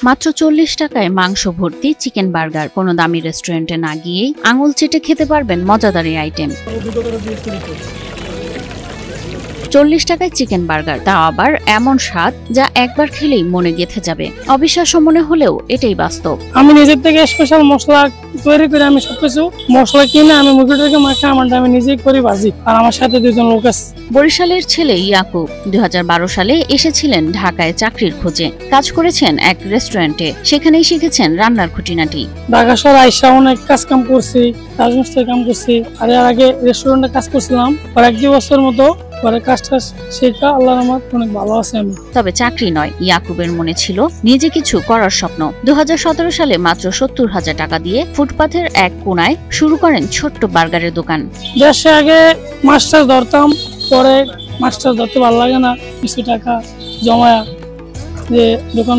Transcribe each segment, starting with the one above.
মাত্র 40 টাকায় মাংস ভর্তি চিকেন বার্গার। কোনো দামি রেস্টুরেন্টে না গিয়েই আঙুল চেটে খেতে পারবেন মজাদার এই আইটেম। 40 টাকায় চিকেন বার্গার, তাও আবার এমন স্বাদ যা একবার খেলেই মনে গেঁথে যাবে। অবিশ্বাস্য মনে হলেও এটাই বাস্তব। আমি নিজের থেকে স্পেশাল মশলা তৈরি করে আমি সবকিছু মশলা কিনে আমি মুরগিটাকে মাখে আমারটা আমি নিজেই করি ভাজি, আর আমার সাথে দুজন লোক আছে। বরিশালের ছেলে ইয়াকুব 2012 সালে এসেছিলেন ঢাকায় চাকরির খোঁজে। কাজ করেছেন এক রেস্টুরেন্টে, সেখানেই শিখেছেন রান্নার খুঁটিনাটি। ঢাকা শহরে আইসা অনেক কাজ কাম করছি, রাজমিস্ত্রির কাম করছি, আর এর আগে রেস্টুরেন্টে কাজ করছিলাম। আর 1-2 বছর মতো পরে কাজটা শেখা, আল্লাহর রহমত অনেক ভালো আছে আমি। তবে চাকরি নয়, ইয়াকুবের মনে ছিল নিজে কিছু করার স্বপ্ন। 2017 সালে মাত্র 70,000 টাকা দিয়ে ফুটপাথের এক কোনায় শুরু করেন ছোট্ট বার্গারের দোকান। দেশে আগে মাস্টার ধরতাম, পরে মাস্টার ধরতে ভালো লাগে না, কিছু টাকা জমা যে দোকান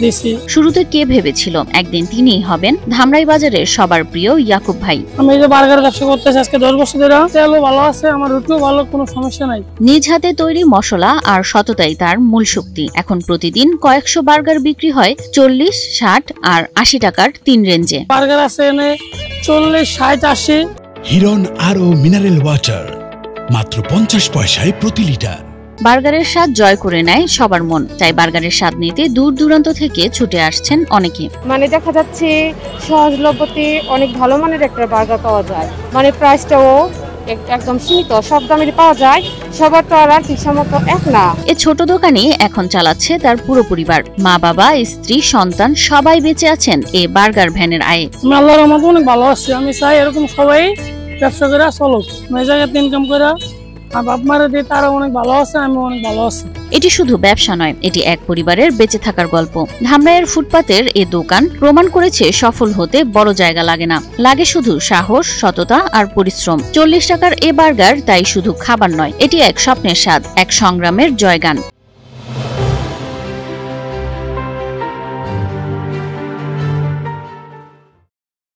দিয়েছি। শুরুতে কে ভেবেছিল একদিন তিনিই হবেন ধামরাই বাজারের সবার প্রিয় ইয়াকুব ভাই। আমি এই যে বার্গার ব্যবসা করতেছি আজকে 10 বছর ধরে। তেলও ভালো আছে, আমার রুটিও ভালো, কোনো সমস্যা নাই। নিজ হাতে তৈরি মশলা আর সততাই তার মূল শক্তি। এখন প্রতিদিন কয়েকশো বার্গার বিক্রি হয় 40, 60 আর 80 টাকার 3 রেঞ্জে। বার্গার আছে এনে 40, 60, 80। হিরন আরো মিনারেল ওয়াটার মাত্র 50 পয়সায় প্রতি লিটার। বার্গারের স্বাদ জয় করে নেয় সবার মন, তাই বার্গারের স্বাদ নিতে দূর দূরান্ত থেকে ছুটে আসছেন অনেকে। মানে দেখা যাচ্ছে সহজলভ্যতে অনেক ভালো মানের একটা বার্গার পাওয়া যায়, মানে প্রাইসটাও একদম সীমিত, সব দামের পাওয়া যায়। সবার তো আর আর্থিক সামর্থ্য এক না। এ ছোট দোকানে এখন চালাচ্ছে তার পুরো পরিবার। মা বাবা, স্ত্রী, সন্তান সবাই বেঁচে আছেন এ বার্গার ভ্যানের আয়ে। আমি আল্লাহর রহমতে অনেক ভালো আছি। আমি চাই এরকম সবাই ব্যবসা করে চলুক, এই জায়গাতে ইনকাম করে আর বাপ মারা দিয়ে তারা অনেক ভালো আছে, আমি অনেক ভালো আছি। এটি শুধু ব্যবসা নয়, এটি এক পরিবারের বেঁচে থাকার গল্প। ধামরাইয়ের ফুটপাতের এ দোকান প্রমাণ করেছে সফল হতে বড় জায়গা লাগে না, লাগে শুধু সাহস, সততা আর পরিশ্রম। 40 টাকার এ বার্গার তাই শুধু খাবার নয়, এটি এক স্বপ্নের স্বাদ, এক সংগ্রামের জয়গান।